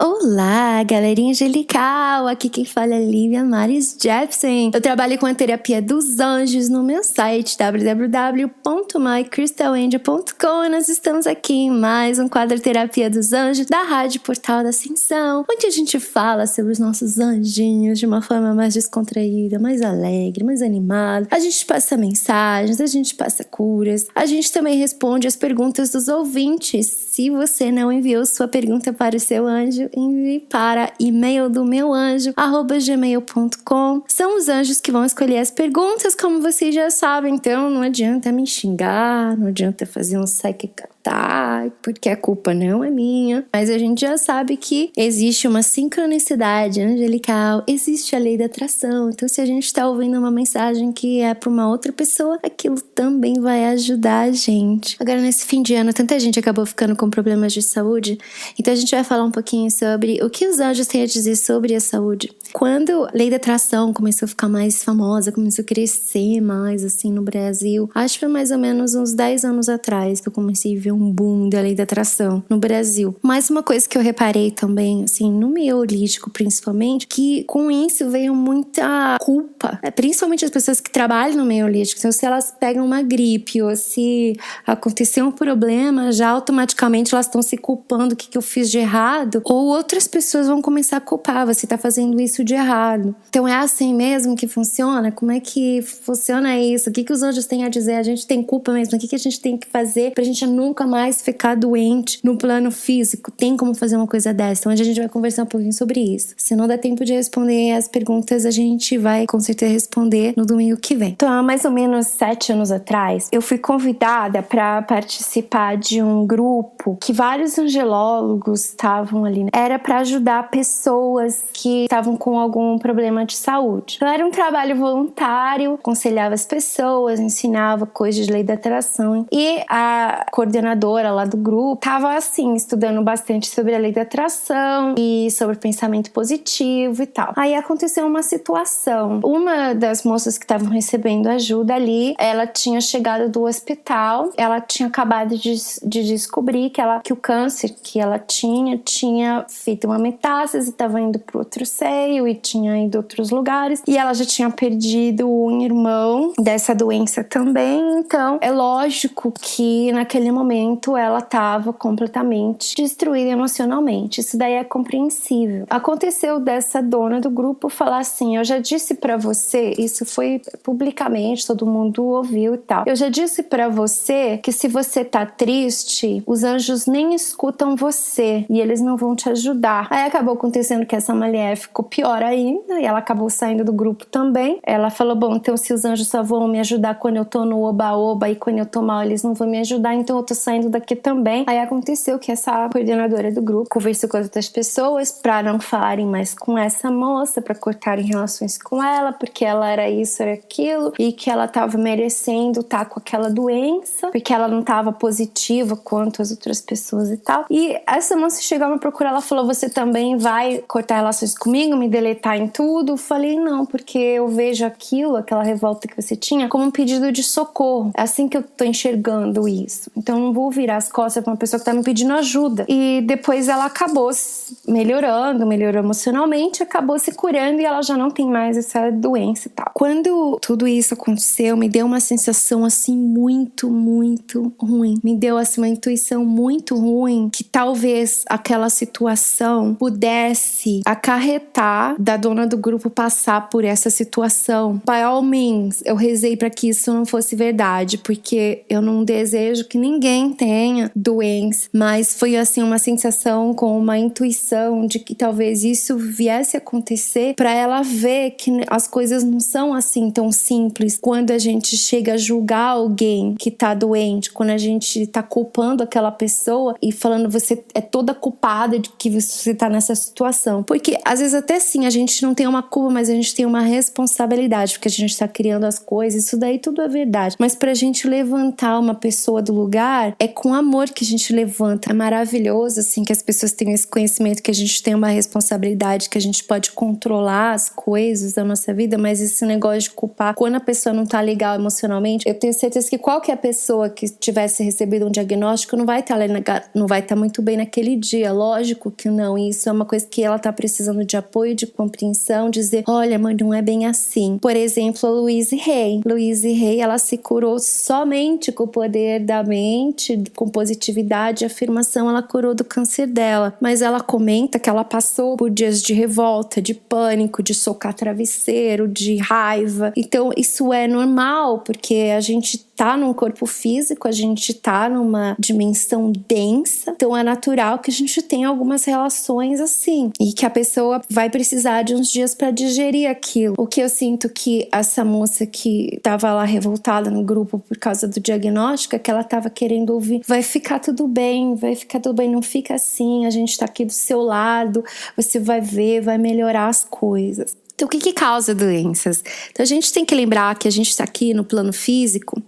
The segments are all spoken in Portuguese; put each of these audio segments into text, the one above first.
Olá, galerinha angelical! Aqui quem fala é Lívia Maris Jepsen. Eu trabalho com a terapia dos anjos no meu site www.mycrystalangel.com e nós estamos aqui em mais um quadro Terapia dos Anjos da Rádio Portal da Ascensão, onde a gente fala sobre os nossos anjinhos de uma forma mais descontraída, mais alegre, mais animada. A gente passa mensagens, a gente passa curas, a gente também responde as perguntas dos ouvintes. Se você não enviou sua pergunta para o seu anjo, envie para e-mail do meu anjo, @gmail.com. São os anjos que vão escolher as perguntas, como vocês já sabem, então não adianta me xingar, não adianta fazer um psychic attack, porque a culpa não é minha. Mas a gente já sabe que existe uma sincronicidade angelical, existe a lei da atração, então se a gente está ouvindo uma mensagem que é para uma outra pessoa, aquilo também vai ajudar a gente. Agora, nesse fim de ano, tanta gente acabou ficando com problemas de saúde, então a gente vai falar um pouquinho sobre o que os anjos têm a dizer sobre a saúde. Quando a lei da atração começou a ficar mais famosa, começou a crescer mais assim no Brasil, acho que foi mais ou menos uns 10 anos atrás que eu comecei a ver um boom da lei da atração no Brasil. Mas uma coisa que eu reparei também, assim, no meio holístico principalmente, que com isso veio muita culpa, principalmente as pessoas que trabalham no meio holístico. Então, se elas pegam uma gripe ou se acontecer um problema, já automaticamente elas estão se culpando o que eu fiz de errado, ou outras pessoas vão começar a culpar, você tá fazendo isso de errado. Então é assim mesmo que funciona? Como é que funciona isso? O que os anjos têm a dizer? A gente tem culpa mesmo? O que a gente tem que fazer pra gente nunca mais ficar doente no plano físico? Tem como fazer uma coisa dessa? Então hoje a gente vai conversar um pouquinho sobre isso. Se não dá tempo de responder as perguntas, a gente vai com certeza responder no domingo que vem. Então há mais ou menos 7 anos atrás, eu fui convidada para participar de um grupo que vários angelólogos estavam ali. Era para ajudar pessoas que estavam com algum problema de saúde. Então era um trabalho voluntário, aconselhava as pessoas, ensinava coisas de lei da atração. E a coordenadora lá do grupo estava assim, estudando bastante sobre a lei da atração e sobre pensamento positivo e tal. Aí aconteceu uma situação. Uma das moças que estavam recebendo ajuda ali, ela tinha chegado do hospital, ela tinha acabado de descobrir que o câncer que ela tinha feito uma metástase, estava indo para outro seio e tinha ido a outros lugares, e ela já tinha perdido um irmão dessa doença também. Então é lógico que naquele momento ela estava completamente destruída emocionalmente. Isso daí é compreensível. Aconteceu dessa dona do grupo falar assim: eu já disse pra você, isso foi publicamente, todo mundo ouviu e tal, eu já disse pra você que se você tá triste, os anjos nem escutam você e eles não vão te ajudar. Aí acabou acontecendo que essa mulher ficou pior ainda e ela acabou saindo do grupo também. Ela falou: bom, então se os anjos só vão me ajudar quando eu tô no oba-oba e quando eu tô mal eles não vão me ajudar, então eu tô saindo daqui também. Aí aconteceu que essa coordenadora do grupo conversou com as outras pessoas pra não falarem mais com essa moça, pra cortarem relações com ela, porque ela era isso, era aquilo, e que ela tava merecendo estar com aquela doença, porque ela não tava positiva quanto as outras pessoas e tal. E essa moça chegou a me procurar, ela falou: você também vai cortar relações comigo, me deletar em tudo? Eu falei: não, porque eu vejo aquilo, aquela revolta que você tinha, como um pedido de socorro. É assim que eu tô enxergando isso. Então eu não vou virar as costas pra uma pessoa que tá me pedindo ajuda. E depois ela acabou melhorou emocionalmente, acabou se curando e ela já não tem mais essa doença e tal. Quando tudo isso aconteceu, me deu uma sensação assim muito, muito ruim. Me deu assim uma intuição muito ruim que talvez aquela situação pudesse acarretar da dona do grupo passar por essa situação. By all means, eu rezei para que isso não fosse verdade, porque eu não desejo que ninguém tenha doença, mas foi assim uma sensação com uma intuição de que talvez isso viesse a acontecer para ela ver que as coisas não são assim tão simples. Quando a gente chega a julgar alguém que tá doente, quando a gente tá culpando aquela pessoa e falando: você é toda culpada de que você tá nessa situação. Porque às vezes até sim, a gente não tem uma culpa, mas a gente tem uma responsabilidade, porque a gente tá criando as coisas, isso daí tudo é verdade. Mas pra gente levantar uma pessoa do lugar, lugar, é com amor que a gente levanta. É maravilhoso, assim, que as pessoas tenham esse conhecimento, que a gente tem uma responsabilidade, que a gente pode controlar as coisas da nossa vida, mas esse negócio de culpar, quando a pessoa não tá legal emocionalmente, eu tenho certeza que qualquer pessoa que tivesse recebido um diagnóstico não vai estar muito bem naquele dia. Lógico que não, isso é uma coisa que ela tá precisando de apoio, de compreensão, dizer, olha, mãe, não é bem assim. Por exemplo, a Louise Hay, ela se curou somente com o poder da mente, com positividade e afirmação, ela curou do câncer dela. Mas ela comenta que ela passou por dias de revolta, de pânico, de socar travesseiro, de raiva. Então, isso é normal, porque a gente tá num corpo físico, a gente tá numa dimensão densa, então é natural que a gente tenha algumas relações assim, e que a pessoa vai precisar de uns dias para digerir aquilo. O que eu sinto que essa moça que tava lá revoltada no grupo por causa do diagnóstico, é que ela tava querendo ouvir, vai ficar tudo bem, não fica assim, a gente tá aqui do seu lado, você vai ver, vai melhorar as coisas. Então, o que causa doenças? Então, a gente tem que lembrar que a gente está aqui no plano físico.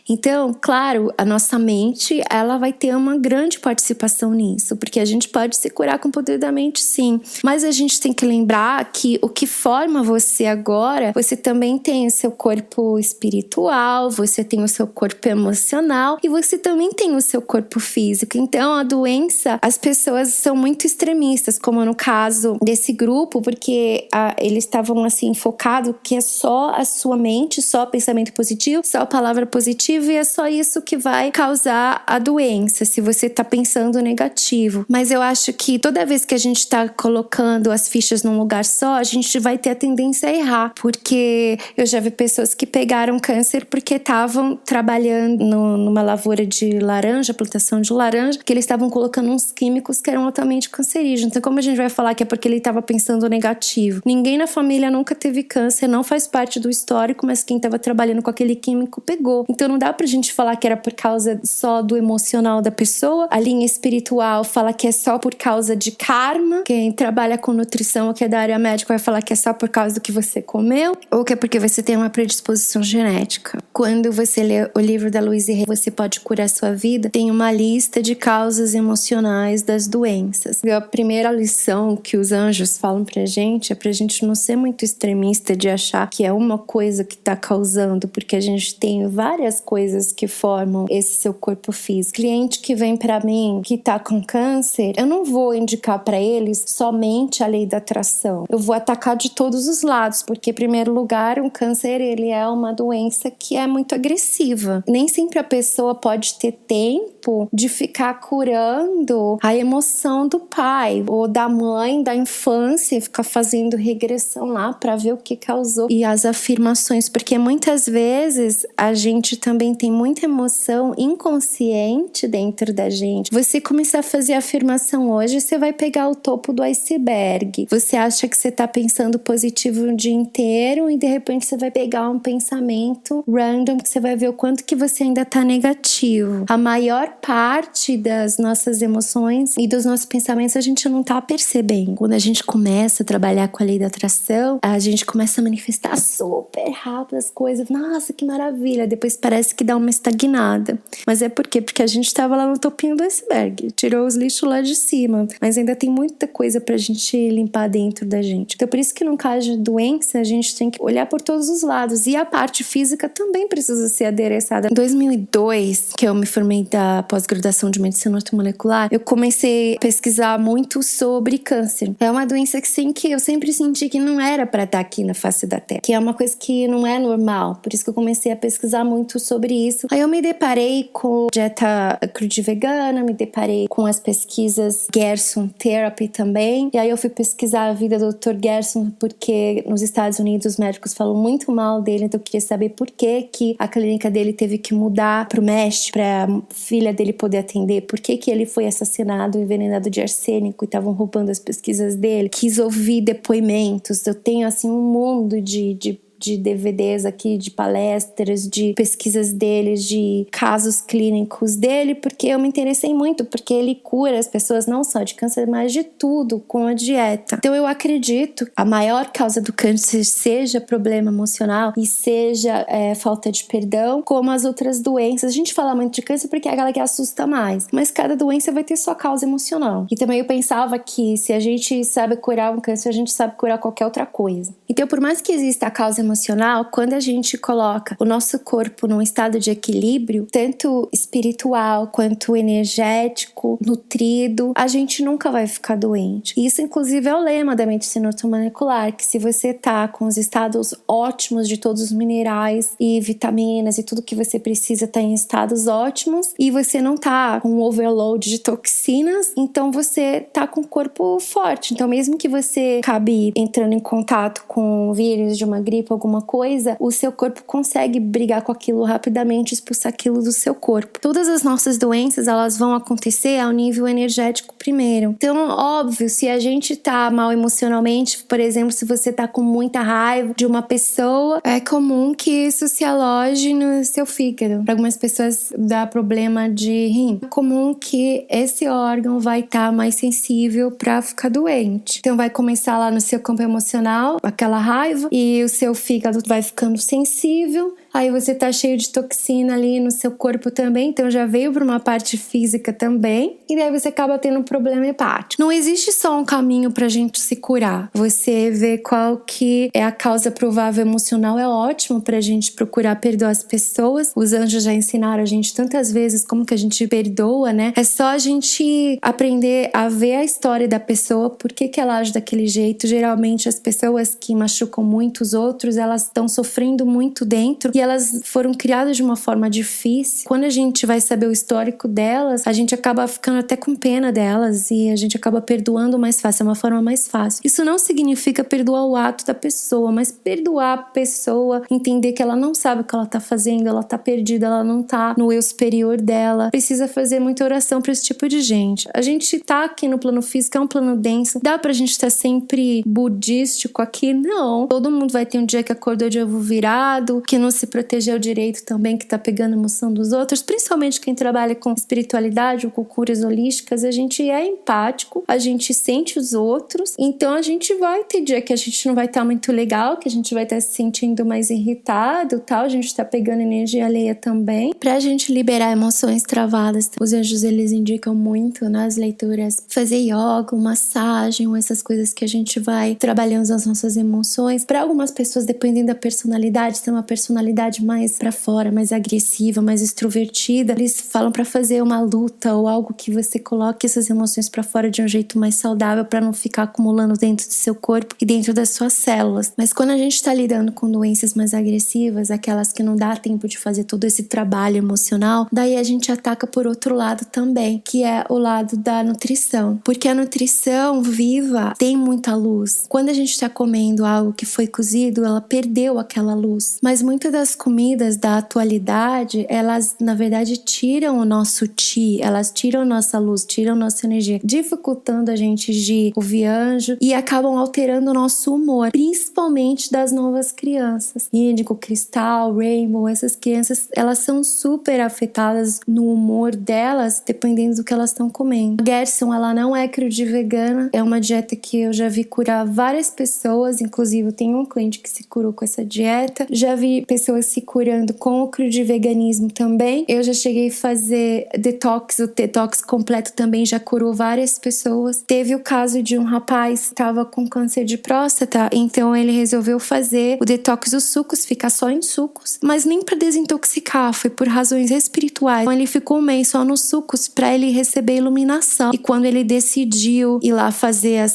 Então, claro, a nossa mente, ela vai ter uma grande participação nisso, porque a gente pode se curar com o poder da mente, sim. Mas a gente tem que lembrar que o que forma você agora, você também tem o seu corpo espiritual, você tem o seu corpo emocional e você também tem o seu corpo físico. Então, a doença, as pessoas são muito extremistas, como no caso desse grupo, porque eles estavam assim focados que é só a sua mente, só pensamento positivo, só palavra positiva, e é só isso que vai causar a doença, se você tá pensando negativo. Mas eu acho que toda vez que a gente tá colocando as fichas num lugar só, a gente vai ter a tendência a errar, porque eu já vi pessoas que pegaram câncer porque estavam trabalhando numa lavoura de laranja, plantação de laranja, que eles estavam colocando uns químicos que eram altamente cancerígenos. Então, como a gente vai falar que é porque ele estava pensando negativo? Ninguém na família nunca teve câncer, não faz parte do histórico, mas quem estava trabalhando com aquele químico pegou. Então não dá pra gente falar que era por causa só do emocional da pessoa. A linha espiritual fala que é só por causa de karma. Quem trabalha com nutrição ou que é da área médica vai falar que é só por causa do que você comeu, ou que é porque você tem uma predisposição genética. Quando você lê o livro da Louise Hay, Você Pode Curar Sua Vida, tem uma lista de causas emocionais das doenças. E a primeira lição que os anjos falam pra gente é pra gente não ser muito extremista de achar que é uma coisa que tá causando, porque a gente tem várias coisas que formam esse seu corpo físico. Cliente que vem pra mim que tá com câncer, eu não vou indicar pra eles somente a lei da atração. Eu vou atacar de todos os lados, porque em primeiro lugar, o câncer ele é uma doença que é muito agressiva. Nem sempre a pessoa pode ter tempo de ficar curando a emoção do pai ou da mãe, da infância, ficar fazendo regressão lá para ver o que causou e as afirmações, porque muitas vezes a gente também tem muita emoção inconsciente dentro da gente. Você começar a fazer afirmação hoje, você vai pegar o topo do iceberg. Você acha que você tá pensando positivo o dia inteiro e de repente você vai pegar um pensamento random que você vai ver o quanto que você ainda tá negativo. A maior parte das nossas emoções e dos nossos pensamentos a gente não tá percebendo. Quando a gente começa a trabalhar com a lei da atração, a gente começa a manifestar super rápido as coisas. Nossa, que maravilha! Depois parece que dá uma estagnada. Mas é por quê? Porque a gente tava lá no topinho do iceberg, tirou os lixos lá de cima, mas ainda tem muita coisa pra gente limpar dentro da gente. Então por isso que no caso de doença a gente tem que olhar por todos os lados, e a parte física também precisa ser adereçada. Em 2002, que eu me formei da pós-graduação de medicina ortomolecular, eu comecei a pesquisar muito sobre câncer. É uma doença que eu sempre senti que não era pra estar aqui na face da Terra, que é uma coisa que não é normal, por isso que eu comecei a pesquisar muito sobre isso. Aí eu me deparei com dieta crude vegana, me deparei com as pesquisas Gerson Therapy também, e aí eu fui pesquisar a vida do Dr. Gerson, porque nos Estados Unidos os médicos falam muito mal dele, então eu queria saber por que a clínica dele teve que mudar pro México, pra filha dele poder atender, por que ele foi assassinado, envenenado de arsênico e estavam roubando as pesquisas dele. Quis ouvir depoimentos, eu tenho assim um mundo de de DVDs aqui, de palestras, de pesquisas dele, de casos clínicos dele, porque eu me interessei muito, porque ele cura as pessoas não só de câncer, mas de tudo com a dieta. Então eu acredito que a maior causa do câncer seja problema emocional e seja falta de perdão, como as outras doenças. A gente fala muito de câncer porque é aquela que assusta mais, mas cada doença vai ter sua causa emocional. E também eu pensava que se a gente sabe curar um câncer, a gente sabe curar qualquer outra coisa. Então, por mais que exista a causa emocional, quando a gente coloca o nosso corpo num estado de equilíbrio, tanto espiritual quanto energético, nutrido, a gente nunca vai ficar doente. E isso, inclusive, é o lema da medicina ortomolecular, que se você tá com os estados ótimos de todos os minerais e vitaminas e tudo que você precisa tá em estados ótimos e você não tá com um overload de toxinas, então você tá com o corpo forte. Então, mesmo que você acabe entrando em contato com o vírus de uma gripe, alguma coisa, o seu corpo consegue brigar com aquilo rapidamente, expulsar aquilo do seu corpo. Todas as nossas doenças, elas vão acontecer ao nível energético primeiro. Então, óbvio, se a gente tá mal emocionalmente, por exemplo, se você tá com muita raiva de uma pessoa, é comum que isso se aloje no seu fígado. Para algumas pessoas dá problema de rim. É comum que esse órgão vai estar mais sensível para ficar doente. Então vai começar lá no seu campo emocional, aquela raiva, e o seu fígado vai ficando sensível. Aí você tá cheio de toxina ali no seu corpo também, então já veio para uma parte física também, e daí você acaba tendo um problema hepático. Não existe só um caminho pra gente se curar. Você vê qual que é a causa provável emocional, é ótimo pra gente procurar perdoar as pessoas. Os anjos já ensinaram a gente tantas vezes como que a gente perdoa, né? É só a gente aprender a ver a história da pessoa, por que ela age daquele jeito. Geralmente as pessoas que machucam muito os outros, elas estão sofrendo muito dentro, e elas foram criadas de uma forma difícil. Quando a gente vai saber o histórico delas, a gente acaba ficando até com pena delas e a gente acaba perdoando mais fácil, é uma forma mais fácil. Isso não significa perdoar o ato da pessoa, mas perdoar a pessoa, entender que ela não sabe o que ela tá fazendo, ela tá perdida, ela não tá no eu superior dela. Precisa fazer muita oração pra esse tipo de gente. A gente tá aqui no plano físico, é um plano denso. Dá pra gente estar sempre budístico aqui? Não. Todo mundo vai ter um dia que acordou de ovo virado, que não se protegeu direito também, que tá pegando a emoção dos outros, principalmente quem trabalha com espiritualidade ou com curas holísticas. A gente é empático, a gente sente os outros, então a gente vai ter dia que a gente não vai estar muito legal, que a gente vai estar se sentindo mais irritado, tal, a gente tá pegando energia alheia também, pra gente liberar emoções travadas. Os anjos, eles indicam muito nas leituras fazer yoga, massagem, ou essas coisas que a gente vai trabalhando as nossas emoções. Para algumas pessoas, dependendo da personalidade, tem uma personalidade mais pra fora, mais agressiva, mais extrovertida, eles falam pra fazer uma luta ou algo que você coloque essas emoções pra fora de um jeito mais saudável, pra não ficar acumulando dentro do seu corpo e dentro das suas células. Mas quando a gente tá lidando com doenças mais agressivas, aquelas que não dá tempo de fazer todo esse trabalho emocional, daí a gente ataca por outro lado também, que é o lado da nutrição. Porque a nutrição viva tem muita luz. Quando a gente tá comendo algo que foi cozido, ela perdeu aquela luz. Mas muitas das comidas da atualidade, elas na verdade tiram o nosso chi, elas tiram nossa luz, tiram nossa energia, dificultando a gente de ouvir anjo e acabam alterando o nosso humor, principalmente das novas crianças. Índigo, Cristal, Rainbow, essas crianças, elas são super afetadas no humor delas, dependendo do que elas estão comendo. A Gerson, ela não é crudy vegana, é uma dieta que eu já vi curar várias pessoas, inclusive eu tenho um cliente que se curou com essa dieta, já vi pessoas se curando com o crudiveganismo também. Eu já cheguei a fazer detox, o detox completo também já curou várias pessoas. Teve o caso de um rapaz que estava com câncer de próstata, então ele resolveu fazer o detox dos sucos, ficar só em sucos, mas nem para desintoxicar, foi por razões espirituais. Então ele ficou um mês só nos sucos para ele receber iluminação. E quando ele decidiu ir lá fazer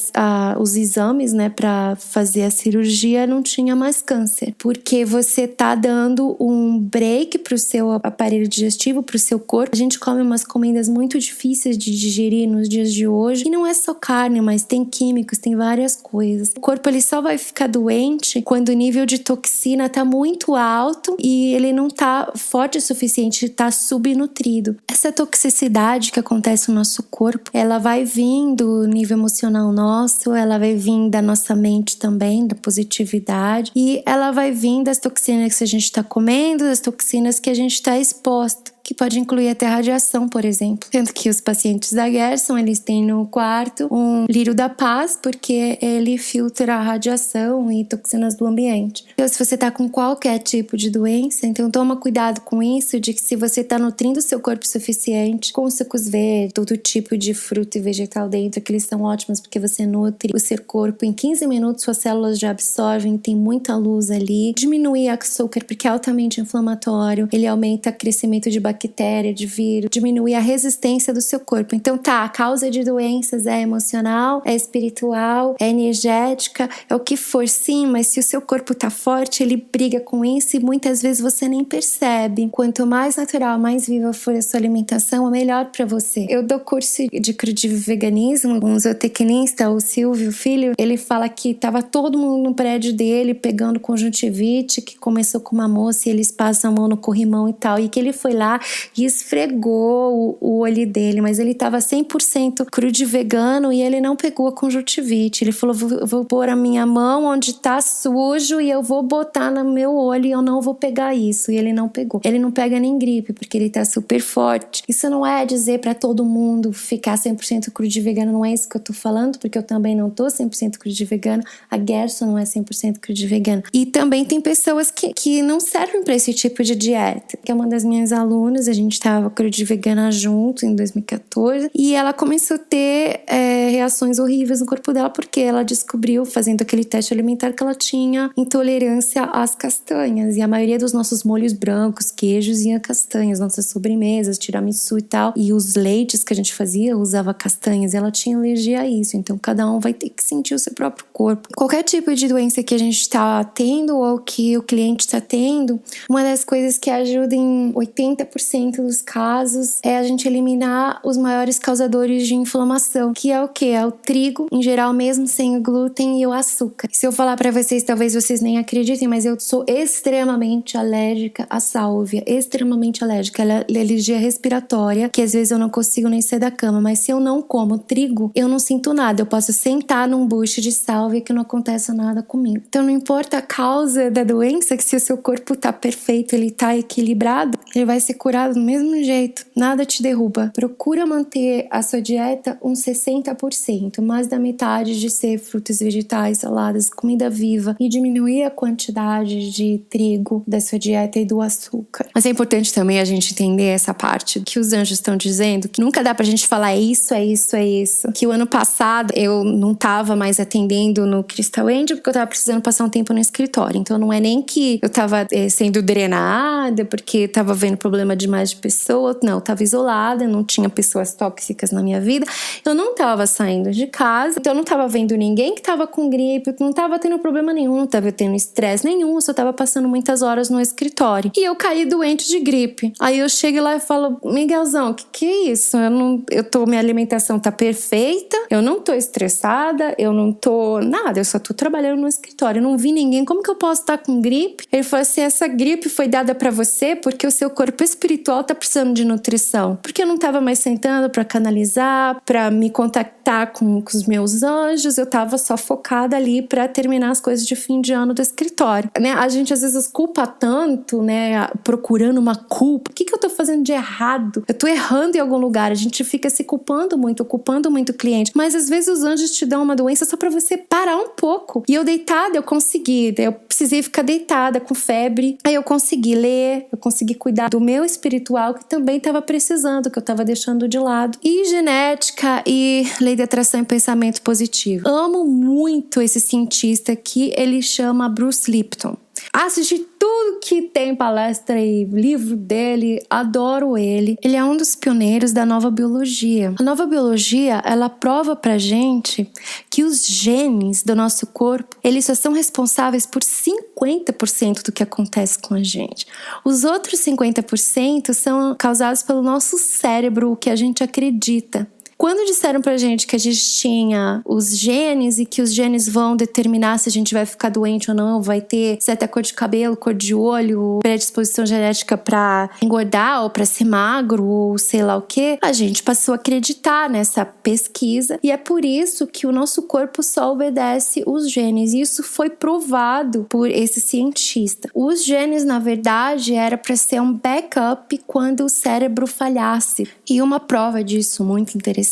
os exames, né, para fazer a cirurgia, não tinha mais câncer, porque você tá dando dando um break pro seu aparelho digestivo, pro seu corpo. A gente come umas comidas muito difíceis de digerir nos dias de hoje. E não é só carne, mas tem químicos, tem várias coisas. O corpo ele só vai ficar doente quando o nível de toxina tá muito alto e ele não tá forte o suficiente, tá subnutrido. Essa toxicidade que acontece no nosso corpo, ela vai vir do nível emocional nosso, ela vai vir da nossa mente também, da positividade, e ela vai vir das toxinas que a gente tá comendo, das toxinas que a gente tá exposto, que pode incluir até radiação, por exemplo. Tanto que os pacientes da Gerson, eles têm no quarto um lírio da paz, porque ele filtra a radiação e toxinas do ambiente. Então, se você tá com qualquer tipo de doença, então toma cuidado com isso, de que se você tá nutrindo o seu corpo o suficiente, com sucos verdes, todo tipo de fruta e vegetal dentro, que eles são ótimos, porque você nutre o seu corpo em 15 minutos, suas células já absorvem, tem muita luz ali. Diminuir o açúcar, porque é altamente inflamatório, ele aumenta o crescimento de bactéria, de vírus, diminuir a resistência do seu corpo. Então a causa de doenças é emocional, é espiritual, é energética, é o que for sim, mas se o seu corpo tá forte, ele briga com isso e muitas vezes você nem percebe. Quanto mais natural, mais viva for a sua alimentação, é melhor pra você. Eu dou curso de crudiveganismo, um zootecnista, o Silvio, filho, ele fala que tava todo mundo no prédio dele pegando conjuntivite, que começou com uma moça e eles passam a mão no corrimão e tal, e que ele foi lá e esfregou o olho dele, mas ele tava 100% crudivegano e ele não pegou a conjuntivite. Ele falou, vou pôr a minha mão onde tá sujo e eu vou botar no meu olho e eu não vou pegar isso. E ele não pegou. Ele não pega nem gripe, porque ele tá super forte. Isso não é dizer pra todo mundo ficar 100% crudivegano, não é isso que eu tô falando, porque eu também não tô 100% crudivegano. A Gerson não é 100% crudivegana. E também tem pessoas que não servem pra esse tipo de dieta, que é uma das minhas alunas, a gente tava crudivegana junto em 2014 e ela começou a ter reações horríveis no corpo dela porque ela descobriu, fazendo aquele teste alimentar, que ela tinha intolerância às castanhas, e a maioria dos nossos molhos brancos, queijos e castanhas, nossas sobremesas, tiramisu e tal, e os leites que a gente fazia usava castanhas, e ela tinha alergia a isso. Então cada um vai ter que sentir o seu próprio corpo. Qualquer tipo de doença que a gente tá tendo ou que o cliente tá tendo, uma das coisas que ajuda em 80% dos casos é a gente eliminar os maiores causadores de inflamação, que é o que? É o trigo, em geral mesmo sem o glúten, e o açúcar. Se eu falar pra vocês, talvez vocês nem acreditem, mas eu sou extremamente alérgica à sálvia, extremamente alérgica. Ela é alergia respiratória, que às vezes eu não consigo nem sair da cama, mas se eu não como trigo, eu não sinto nada. Eu posso sentar num bucho de sálvia que não acontece nada comigo. Então não importa a causa da doença, que se o seu corpo tá perfeito, ele tá equilibrado, ele vai ser curado do mesmo jeito, nada te derruba. Procura manter a sua dieta uns 60%, mais da metade de ser frutas, vegetais, saladas, comida viva, e diminuir a quantidade de trigo da sua dieta e do açúcar. Mas é importante também a gente entender essa parte que os anjos estão dizendo, que nunca dá pra gente falar é isso, é isso, é isso. Que o ano passado eu não tava mais atendendo no Crystal Angel porque eu tava precisando passar um tempo no escritório. Então não é nem que eu tava sendo drenada porque tava vendo problema demais de pessoa, não, eu tava isolada, não tinha pessoas tóxicas na minha vida, eu não tava saindo de casa, então eu não tava vendo ninguém que tava com gripe, não tava tendo problema nenhum, não tava tendo estresse nenhum, eu só tava passando muitas horas no escritório. E eu caí doente de gripe. Aí eu chego lá e falo, Miguelzão, que é isso? Minha alimentação tá perfeita, eu não tô estressada, eu não tô nada, eu só tô trabalhando no escritório, eu não vi ninguém, como que eu posso estar com gripe? Ele falou assim, essa gripe foi dada pra você porque o seu corpo espiritual tá precisando de nutrição. Porque eu não tava mais sentando pra canalizar, pra me contactar com os meus anjos, eu tava só focada ali pra terminar as coisas de fim de ano do escritório, né? A gente às vezes culpa tanto, né? Procurando uma culpa. O que eu tô fazendo de errado? Eu tô errando em algum lugar. A gente fica se culpando muito o cliente. Mas às vezes os anjos te dão uma doença só pra você parar um pouco. E eu deitada, eu consegui. Eu precisei ficar deitada com febre. Aí eu consegui ler, eu consegui cuidar do meu espiritual, que também tava precisando, que eu tava deixando de lado. E genética e lei da atração e pensamento positivo. Amo muito esse cientista que ele chama Bruce Lipton. Assisti tudo que tem palestra e livro dele, adoro ele. Ele é um dos pioneiros da nova biologia. A nova biologia, ela prova pra gente que os genes do nosso corpo, eles só são responsáveis por 50% do que acontece com a gente. Os outros 50% são causados pelo nosso cérebro, o que a gente acredita. Quando disseram pra gente que a gente tinha os genes e que os genes vão determinar se a gente vai ficar doente ou não, vai ter certa cor de cabelo, cor de olho, predisposição genética pra engordar ou pra ser magro ou sei lá o que, a gente passou a acreditar nessa pesquisa e é por isso que o nosso corpo só obedece os genes. E isso foi provado por esse cientista. Os genes, na verdade, era pra ser um backup quando o cérebro falhasse. E uma prova disso muito interessante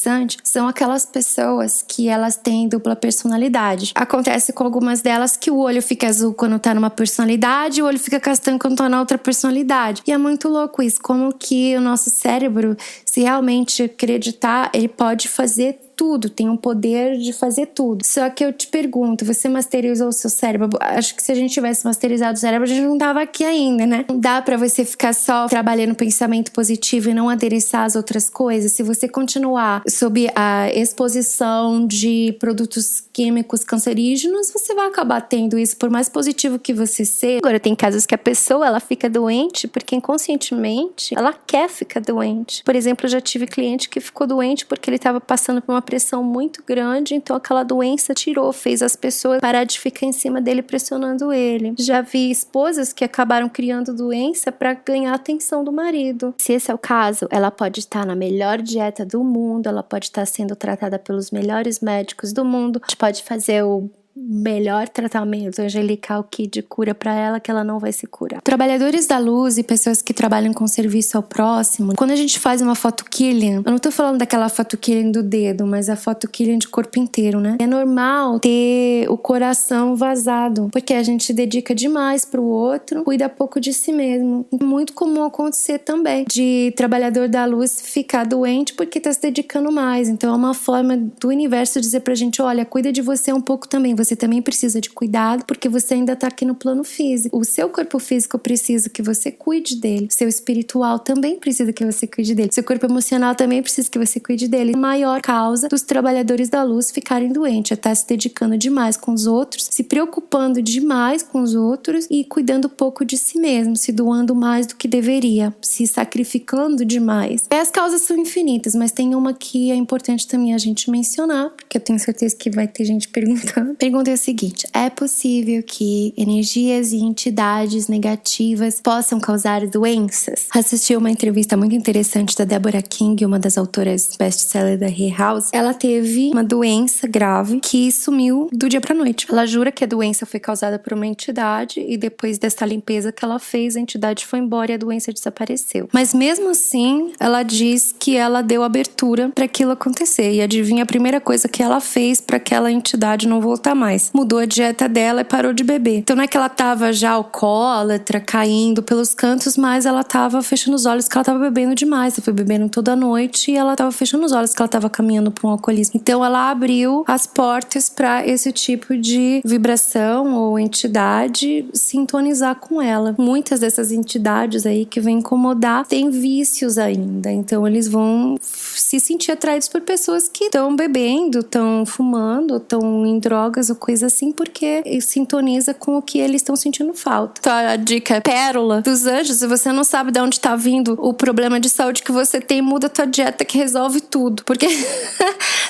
são aquelas pessoas que elas têm dupla personalidade. Acontece com algumas delas que o olho fica azul quando tá numa personalidade e o olho fica castanho quando tá na outra personalidade. E é muito louco isso, como que o nosso cérebro, se realmente acreditar, ele pode fazer tudo, tem um poder de fazer tudo. Só que eu te pergunto, você masterizou o seu cérebro? Acho que se a gente tivesse masterizado o cérebro, a gente não tava aqui ainda, né? Não dá pra você ficar só trabalhando pensamento positivo e não adereçar as outras coisas. Se você continuar sob a exposição de produtos químicos cancerígenos, você vai acabar tendo isso, por mais positivo que você seja. Agora, tem casos que a pessoa, ela fica doente porque inconscientemente ela quer ficar doente. Por exemplo, eu já tive cliente que ficou doente porque ele estava passando por uma pressão muito grande, então aquela doença fez as pessoas parar de ficar em cima dele pressionando ele. Já vi esposas que acabaram criando doença para ganhar a atenção do marido. Se esse é o caso, ela pode estar na melhor dieta do mundo, ela pode estar sendo tratada pelos melhores médicos do mundo, pode fazer o melhor tratamento angelical que de cura pra ela, que ela não vai se curar. Trabalhadores da luz e pessoas que trabalham com serviço ao próximo, quando a gente faz uma foto killing, eu não tô falando daquela foto killing do dedo, mas a foto killing de corpo inteiro, né? É normal ter o coração vazado, porque a gente se dedica demais pro outro, cuida pouco de si mesmo. É muito comum acontecer também de trabalhador da luz ficar doente porque tá se dedicando mais. Então é uma forma do universo dizer pra gente, olha, cuida de você um pouco também. Você também precisa de cuidado, porque você ainda tá aqui no plano físico. O seu corpo físico precisa que você cuide dele. O seu espiritual também precisa que você cuide dele. O seu corpo emocional também precisa que você cuide dele. A maior causa dos trabalhadores da luz ficarem doentes é estar se dedicando demais com os outros, se preocupando demais com os outros e cuidando pouco de si mesmo, se doando mais do que deveria, se sacrificando demais. As causas são infinitas, mas tem uma que é importante também a gente mencionar, porque eu tenho certeza que vai ter gente perguntando. A pergunta é a seguinte: é possível que energias e entidades negativas possam causar doenças? Assisti uma entrevista muito interessante da Deborah King, uma das autoras best-seller da Hay House. Ela teve uma doença grave que sumiu do dia pra noite. Ela jura que a doença foi causada por uma entidade e depois dessa limpeza que ela fez, a entidade foi embora e a doença desapareceu. Mas mesmo assim, ela diz que ela deu abertura para aquilo acontecer. E adivinha a primeira coisa que ela fez para aquela entidade não voltar mais? Mudou a dieta dela e parou de beber. Então não é que ela tava já alcoólatra, caindo pelos cantos, mas ela tava fechando os olhos que ela tava bebendo demais. Ela foi bebendo toda noite e ela tava fechando os olhos que ela tava caminhando para um alcoolismo. Então ela abriu as portas para esse tipo de vibração ou entidade sintonizar com ela. Muitas dessas entidades aí que vêm incomodar têm vícios ainda. Então eles vão se sentir atraídos por pessoas que estão bebendo, estão fumando, estão em drogas ou coisa assim, porque sintoniza com o que eles estão sentindo falta. Então a dica é pérola dos anjos: se você não sabe de onde tá vindo o problema de saúde que você tem, muda a tua dieta que resolve tudo. Porque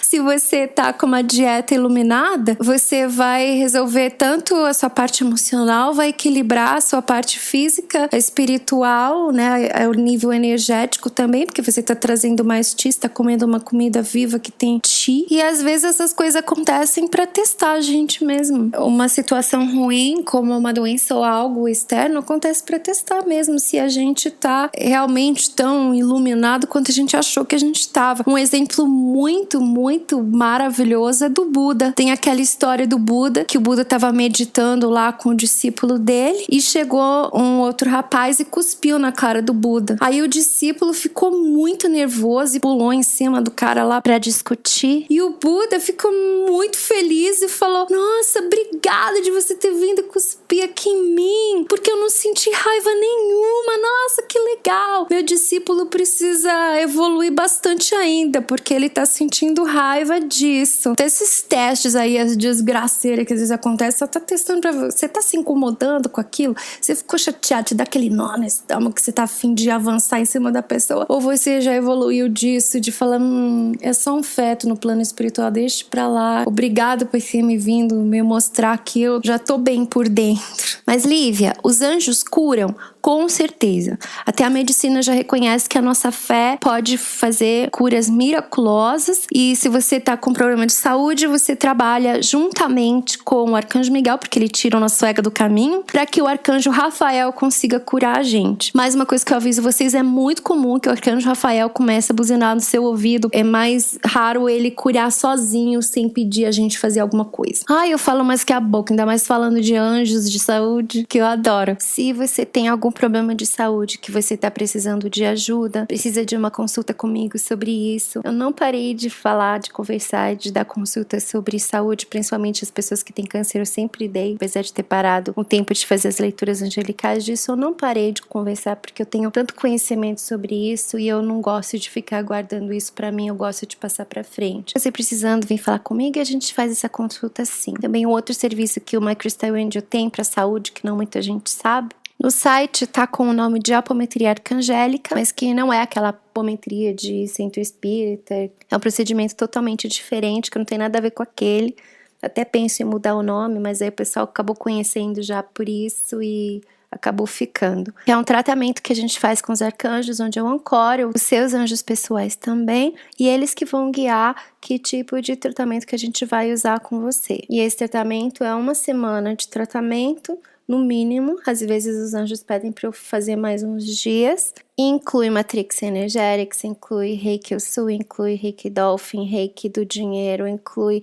se você tá com uma dieta iluminada, você vai resolver tanto a sua parte emocional, vai equilibrar a sua parte física, a espiritual, né, o nível energético também, porque você tá trazendo mais chi, tá comendo uma comida viva que tem chi. E às vezes essas coisas acontecem pra testar a gente mesmo. Uma situação ruim, como uma doença ou algo externo, acontece pra testar mesmo se a gente tá realmente tão iluminado quanto a gente achou que a gente tava. Um exemplo muito, muito maravilhoso é do Buda. Tem aquela história do Buda, que o Buda tava meditando lá com o discípulo dele e chegou um outro rapaz e cuspiu na cara do Buda. Aí o discípulo ficou muito nervoso e pulou em cima do cara lá pra discutir. E o Buda ficou muito feliz e falou: nossa, obrigada de você ter vindo cuspir aqui em mim, porque eu não senti raiva nenhuma. Nossa, que legal. Meu discípulo precisa evoluir bastante ainda, porque ele tá sentindo raiva disso. Então, esses testes aí, as desgraceiras que às vezes acontecem, você tá testando pra você, tá se incomodando com aquilo, você ficou chateado, te dá aquele nó no estômago que você tá afim de avançar em cima da pessoa, ou você já evoluiu disso, de falar, é só um feto no plano espiritual, deixa pra lá, obrigado por ter me vindo me mostrar que eu já tô bem por dentro. Mas Lívia, os anjos curam? Com certeza. Até a medicina já reconhece que a nossa fé pode fazer curas miraculosas, e se você tá com problema de saúde, você trabalha juntamente com o Arcanjo Miguel, porque ele tira o nosso ego do caminho, para que o Arcanjo Rafael consiga curar a gente. Mais uma coisa que eu aviso vocês, é muito comum que o Arcanjo Rafael comece a buzinar no seu ouvido. É mais raro ele curar sozinho, sem pedir a gente fazer alguma coisa. Ai, eu falo mais que a boca, ainda mais falando de anjos, de saúde, que eu adoro. Se você tem algum problema de saúde, que você tá precisando de ajuda, precisa de uma consulta comigo sobre isso, eu não parei de falar, de conversar, de dar consulta sobre saúde, principalmente as pessoas que têm câncer, eu sempre dei, apesar de ter parado um tempo de fazer as leituras angelicais disso, eu não parei de conversar, porque eu tenho tanto conhecimento sobre isso e eu não gosto de ficar guardando isso pra mim, eu gosto de passar pra frente. Você precisando, vem falar comigo e a gente faz essa consulta sim. Também um outro serviço que o My Crystal Angel tem pra saúde, que não muita gente sabe, no site tá com o nome de apometria arcangélica, mas que não é aquela apometria de centro espírita. É um procedimento totalmente diferente, que não tem nada a ver com aquele. Até penso em mudar o nome, mas aí o pessoal acabou conhecendo já por isso e acabou ficando. É um tratamento que a gente faz com os arcanjos, onde eu ancoro os seus anjos pessoais também, e eles que vão guiar que tipo de tratamento que a gente vai usar com você. E esse tratamento é 1 semana de tratamento, no mínimo. Às vezes os anjos pedem para eu fazer mais uns dias. Inclui Matrix Energetics, inclui Reiki Sul, inclui Reiki Dolphin, Reiki do dinheiro, inclui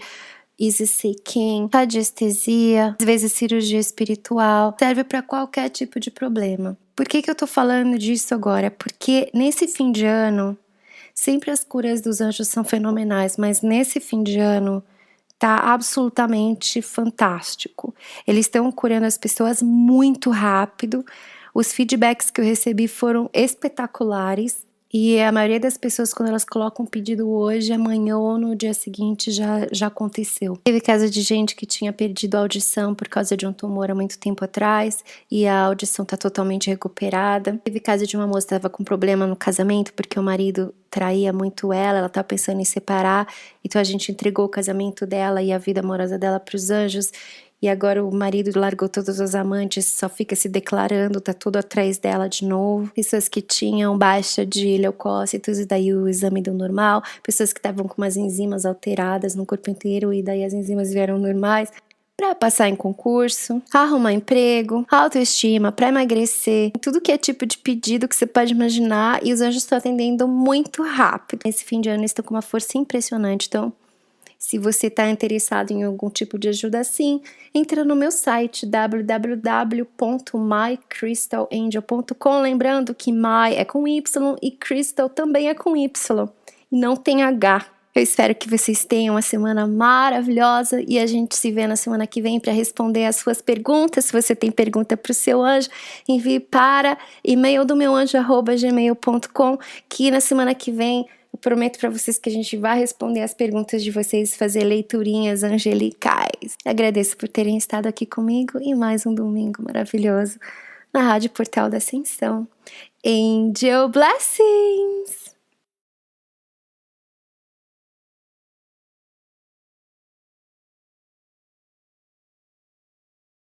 Easy Seeking, radiestesia, às vezes cirurgia espiritual. Serve para qualquer tipo de problema. Por que eu tô falando disso agora? Porque nesse fim de ano, sempre as curas dos anjos são fenomenais, mas nesse fim de ano tá absolutamente fantástico. Eles estão curando as pessoas muito rápido. Os feedbacks que eu recebi foram espetaculares. E a maioria das pessoas, quando elas colocam um pedido hoje, amanhã ou no dia seguinte já aconteceu. Teve caso de gente que tinha perdido a audição por causa de um tumor há muito tempo atrás e a audição tá totalmente recuperada. Teve caso de uma moça que estava com problema no casamento porque o marido traía muito ela tava pensando em separar, então a gente entregou o casamento dela e a vida amorosa dela para os anjos. E agora o marido largou todos os amantes, só fica se declarando, tá tudo atrás dela de novo. Pessoas que tinham baixa de leucócitos e daí o exame deu normal. Pessoas que estavam com umas enzimas alteradas no corpo inteiro e daí as enzimas vieram normais. Para passar em concurso, arrumar emprego, autoestima, para emagrecer, tudo que é tipo de pedido que você pode imaginar, e os anjos estão atendendo muito rápido. Esse fim de ano eles estão com uma força impressionante, então se você está interessado em algum tipo de ajuda assim, entra no meu site www.mycrystalangel.com, lembrando que My é com Y e Crystal também é com Y e não tem H. Eu espero que vocês tenham uma semana maravilhosa e a gente se vê na semana que vem para responder as suas perguntas. Se você tem pergunta para o seu anjo, envie para e-mail do meuanjo@gmail.com, que na semana que vem eu prometo para vocês que a gente vai responder as perguntas de vocês, fazer leiturinhas angelicais. Agradeço por terem estado aqui comigo e mais um domingo maravilhoso na Rádio Portal da Ascensão. Angel Blessings!